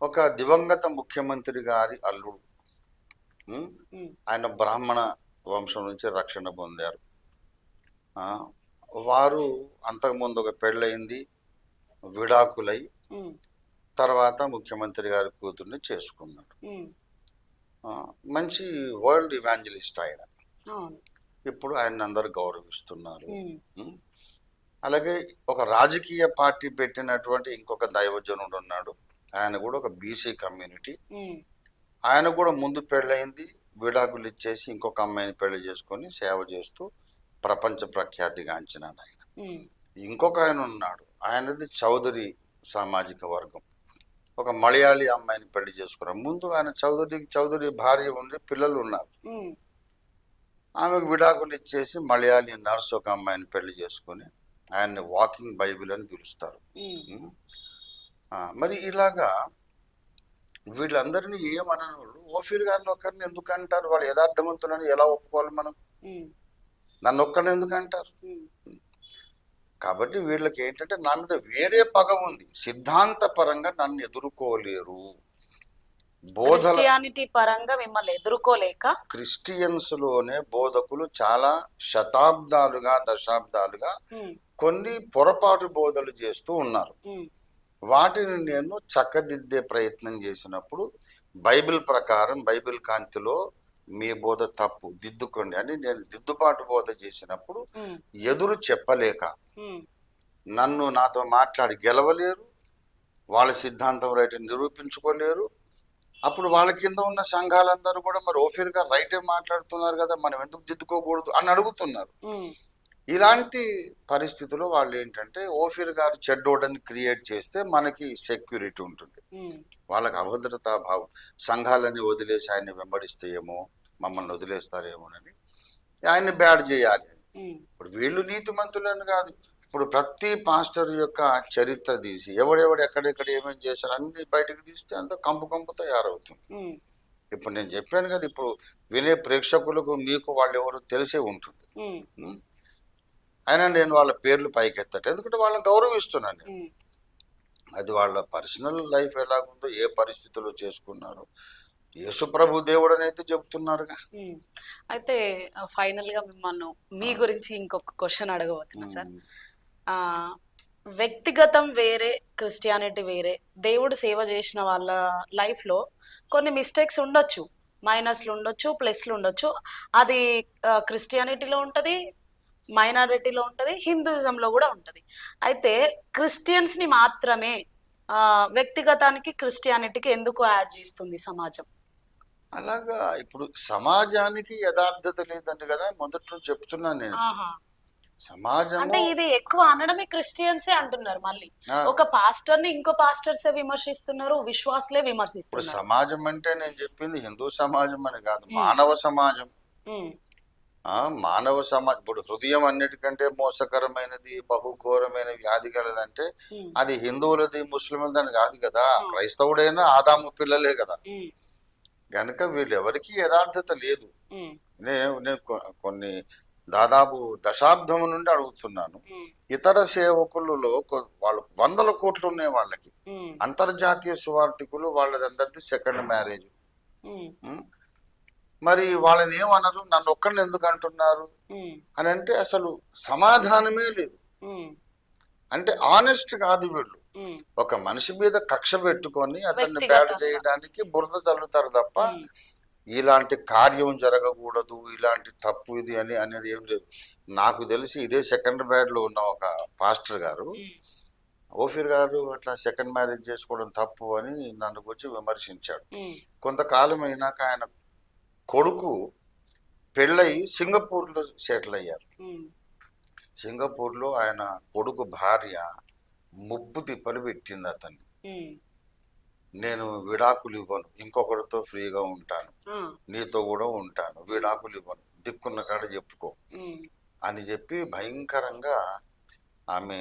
ఒక దివంగత ముఖ్యమంత్రి గారి అల్లుడు. ఉమ్, ఉమ్, ఆయన బ్రాహ్మణ వంశం నుంచి రక్షణ పొందారు. ఆ, వారు అంతకుముందు ఒక పెళ్ళయింది, విడాకులై ఉమ్, తర్వాత ముఖ్యమంత్రి గారి కూతుర్ని చేసుకున్నాడు. ఉమ్, ఆ, మంచి వరల్డ్ ఇవాంజలిస్ట్ ఆయన. అవును. ఇప్పుడు ఆయన అందరు గౌరవిస్తున్నారు. ఉమ్, ఉమ్, అలాగే ఒక రాజకీయ పార్టీ పెట్టినటువంటి ఇంకొక దైవజనుడు ఉన్నాడు. ఆయన కూడా ఒక బీసీ కమ్యూనిటీ. ఉమ్, ఆయన కూడా ముందు పెళ్ళయింది, విడాకులు ఇచ్చేసి ఇంకొక అమ్మాయిని పెళ్లి చేసుకొని సేవ చేస్తూ ప్రపంచ ప్రఖ్యాతిగాంచినాడు ఆయన. ఉమ్, ఇంకొక ఆయన ఉన్నాడు, ఆయనది చౌదరి సామాజిక వర్గం. ఒక మలయాళీ అమ్మాయిని పెళ్లి చేసుకున్నారు. ముందు ఆయన చౌదరి భార్య ఉండి పిల్లలు ఉన్నారు. ఉమ్, ఆమెకు విడాకులు ఇచ్చేసి మలయాళీ నర్స్ ఒక అమ్మాయిని పెళ్లి చేసుకొని ఆయన్ని వాకింగ్ బైబిల్ అని పిలుస్తారు. ఉమ్, ఉం? మరి ఇలాగా వీళ్ళందరినీ ఏమనని వాళ్ళు ఓఫీర్ గారిని ఒక్కరిని ఎందుకు అంటారు? వాళ్ళు యథార్థవంతులని ఎలా ఒప్పుకోవాలి మనం? ఉమ్, నన్ను ఒక్కరిని ఎందుకు అంటారు? ఉమ్. కాబట్టి వీళ్ళకి ఏంటంటే నా మీద వేరే పగ ఉంది, సిద్ధాంతపరంగా నన్ను ఎదుర్కోలేరు. బోధల క్రిస్టియానిటీ పరంగా మిమ్మల్ని ఎదుర్కోలేక క్రిస్టియన్స్ లోనే బోధకులు చాలా దశాబ్దాలుగా ఉమ్, కొన్ని పొరపాటు బోధలు చేస్తూ ఉన్నారు. ఉమ్, వాటిని నేను చక్కదిద్దే ప్రయత్నం చేసినప్పుడు బైబిల్ ప్రకారం, బైబిల్ కాంతిలో మీ బోధ తప్పు, దిద్దుకోండి అని నేను దిద్దుబాటు బోధ చేసినప్పుడు ఉమ్, ఎదురు చెప్పలేక ఉమ్, నాతో మాట్లాడి గెలవలేరు, వాళ్ళ సిద్ధాంతం రైట్ నిరూపించుకోలేరు. అప్పుడు వాళ్ళ కింద ఉన్న సంఘాలందరూ కూడా మరి ఓఫీర్ గారు రైటే మాట్లాడుతున్నారు కదా, మనం ఎందుకు దిద్దుకోకూడదు అని అడుగుతున్నారు. ఉమ్, ఇలాంటి పరిస్థితుల్లో వాళ్ళు ఏంటంటే ఓఫీర్ గారు చెడ్డోడని క్రియేట్ చేస్తే మనకి సెక్యూరిటీ ఉంటుంది, ఉమ్, వాళ్ళకి అభద్రతా భావం. సంఘాలని వదిలేసి ఆయన్ని వెంబడిస్తేయేమో మమ్మల్ని వదిలేస్తారేమోనని ఆయన్ని బ్యాడ్ చేయాలి అని. ఉమ్, ఇప్పుడు వీళ్ళు నీతిమంతులని కాదు, ఇప్పుడు ప్రతి పాస్టర్ యొక్క చరిత్ర తీసి ఎవడెవడు ఎక్కడెక్కడ ఏమేమి చేశారు అన్ని బయటకు తీస్తే అంత కంపు తయారవుతుంది. ఉమ్, ఇప్పుడు నేను చెప్పాను కదా, ఇప్పుడు వినే ప్రేక్షకులకు మీకు వాళ్ళు ఎవరు తెలిసే ఉంటుంది. ఉమ్, ఉం? అయినా నేను వాళ్ళ పేర్లు పైకెత్తట, ఎందుకంటే వాళ్ళని గౌరవిస్తున్నాను నేను. ఉమ్. అది వాళ్ళ పర్సనల్ లైఫ్ ఎలాగుందో, ఏ పరిస్థితుల్లో చేసుకున్నారు, యేసుప్రభు దేవుడు అని అయితే చెబుతున్నారుగా. ఉమ్. అయితే ఫైనల్ గా మిమ్మల్ని మీ గురించి ఇంకొక క్వశ్చన్ అడగబోతున్నా సార్. ఆ వ్యక్తిగతం వేరే, క్రిస్టియానిటీ వేరే. దేవుడు సేవ చేసిన వాళ్ళ లైఫ్ లో కొన్ని మిస్టేక్స్ ఉండొచ్చు, మైనస్లు ఉండొచ్చు, ప్లస్లు ఉండొచ్చు. అది క్రిస్టియానిటీలో ఉంటది, మైనారిటీలో ఉంటది, హిందూయిజంలో కూడా ఉంటది. అయితే క్రిస్టియన్స్ ని మాత్రమే వ్యక్తిగతానికి, క్రిస్టియానిటీకి ఎందుకు యాడ్ చేస్తుంది సమాజం? అలాగా ఇప్పుడు సమాజానికి యథార్థత లేదండి కదా, మొదటి నుంచి చెప్తున్నాను నేను. ఆహా. అంటే సమాజము ఇది ఎక్కువ అనడమే క్రిస్టియన్సే అంటున్నారు. మళ్ళీ ఆ, ఒక పాస్టర్ ని ఇంకో పాస్టర్సే విమర్శిస్తున్నారు, విశ్వాసులే ఇప్పుడు విమర్శిస్తున్నారు. సమాజం అంటే నేను చెప్పింది హిందూ సమాజం అని కాదు, ఉమ్, మానవ సమాజం. ఉమ్, మానవ సమాజం. ఇప్పుడు హృదయం అన్నిటికంటే మోసకరమైనది, బహుఘోరమైన వ్యాధి కలదంటే ఉమ్, అది హిందువులది, ముస్లింలది కాదు కదా, ఉమ్, క్రైస్తవుడైనా ఆదాము పిల్లలే కదా. ఉమ్, కనుక వీళ్ళెవరికి యథార్థత లేదు. ఉమ్, నేను కొన్ని దాదాపు దశాబ్దం నుండి అడుగుతున్నాను. ఉమ్, ఇతర సేవకులలో వాళ్ళు 100 కోట్లు ఉన్నాయి వాళ్ళకి. ఉమ్, అంతర్జాతీయ సువార్థికులు వాళ్ళదందరిది సెకండ్ మ్యారేజ్. ఉమ్, మరి వాళ్ళని ఏమనరు, నన్ను ఒక్కడిని ఎందుకు అంటున్నారు ఉమ్, అని అంటే అసలు సమాధానమే లేదు. ఉమ్, అంటే ఆనెస్ట్ కాదు వీళ్ళు. ఉమ్. ఒక మనిషి మీద కక్ష పెట్టుకొని అతన్ని బ్యాడ్ వ్యక్తిగతంగా. చేయడానికి బురద చల్లుతారు తప్ప ఉమ్, ఇలాంటి కార్యం జరగకూడదు, ఇలాంటి తప్పు ఇది అనేది ఏం లేదు. నాకు తెలిసి ఇదే సెకండ్ బ్యాడ్ లో ఉన్న ఒక పాస్టర్ గారు, ఉమ్, ఓఫీర్ గారు అట్లా సెకండ్ మ్యారేజ్ చేసుకోవడం తప్పు అని నన్ను గురించి విమర్శించాడు. ఉమ్, కొంతకాలం అయినాక ఆయన కొడుకు పెళ్ళయి సింగపూర్లో సెటిల్ అయ్యారు. ఉమ్, సింగపూర్లో ఆయన కొడుకు భార్య ముప్పు తిప్పలు పెట్టింది అతన్ని. ఉమ్, నేను విడాకులు ఇవ్వను, ఇంకొకరితో ఫ్రీగా ఉంటాను, ఆ, నీతో కూడా ఉంటాను, విడాకులు ఇవ్వను, దిక్కున్న కాడ చెప్పుకో ఉమ్, అని చెప్పి భయంకరంగా ఆమె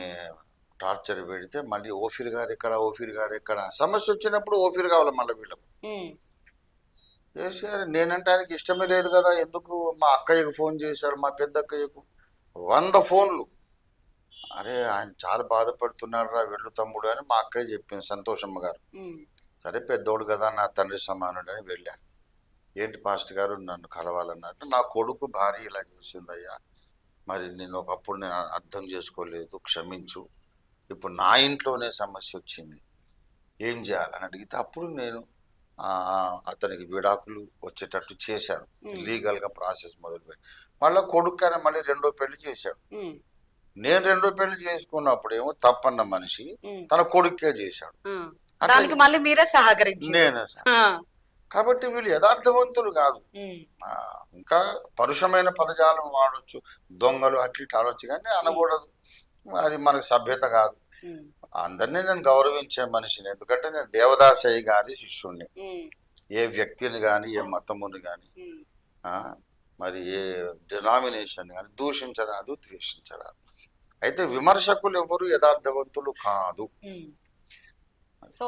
టార్చర్ పెడితే మళ్ళీ ఓఫీర్ గారు ఎక్కడ సమస్య వచ్చినప్పుడు ఓఫీర్ కావాలి మళ్ళీ వీళ్ళకు. ఉమ్, చేశారు. నేనంటే ఆయనకి ఇష్టమే లేదు కదా, ఎందుకు మా అక్కయ్యకు ఫోన్ చేశాడు, మా పెద్ద అక్కయ్యకు 100 ఫోన్లు. అరే ఆయన చాలా బాధపడుతున్నాడు రా, వెళ్ళు తమ్ముడు అని మా అక్కయ్య చెప్పింది, సంతోషమ్మ గారు. ఉమ్, సరే పెద్దోడు కదా, నా తండ్రి సమానుడు అని వెళ్ళాను. ఏంటి పాస్టర్ గారు నన్ను కలవాలన్నట్టు, నా కొడుకు భార్య ఇలా చేసిందయ్యా, మరి నేను ఒకప్పుడు నేను అర్థం చేసుకోలేదు, క్షమించు, ఇప్పుడు నా ఇంట్లోనే సమస్య వచ్చింది, ఏం చేయాలని అడిగితే అప్పుడు నేను అతనికి విడాకులు వచ్చేటట్టు చేశాను. లీగల్గా ప్రాసెస్ మొదలుపెట్టి మళ్ళీ కొడుకు మళ్ళీ రెండో పెళ్లి చేశాడు. నేను రెండో పెళ్లి చేసుకున్నప్పుడు ఏమో తప్పన్న మనిషి తన కొడుకే చేశాడు. దానికి మళ్ళీ మీరే సహకరించారు. నేను కాబట్టి వీళ్ళు యథార్థవంతులు కాదు. ఇంకా పరుషమైన పదజాలం వాడొచ్చు, దొంగలు అట్లా ఆడొచ్చు, కానీ అనకూడదు, అది మనకు సభ్యత కాదు. అందరినీ నేను గౌరవించే మనిషిని, ఎందుకంటే నేను దేవదాసయ్య గారి శిష్యుణ్ణి. ఏ వ్యక్తిని కానీ, ఏ మతముని కానీ, మరి ఏ డినామినేషన్ కానీ దూషించరాదు, ద్వేషించరాదు. అయితే విమర్శకులు ఎవరు యథార్థవంతులు కాదు. సో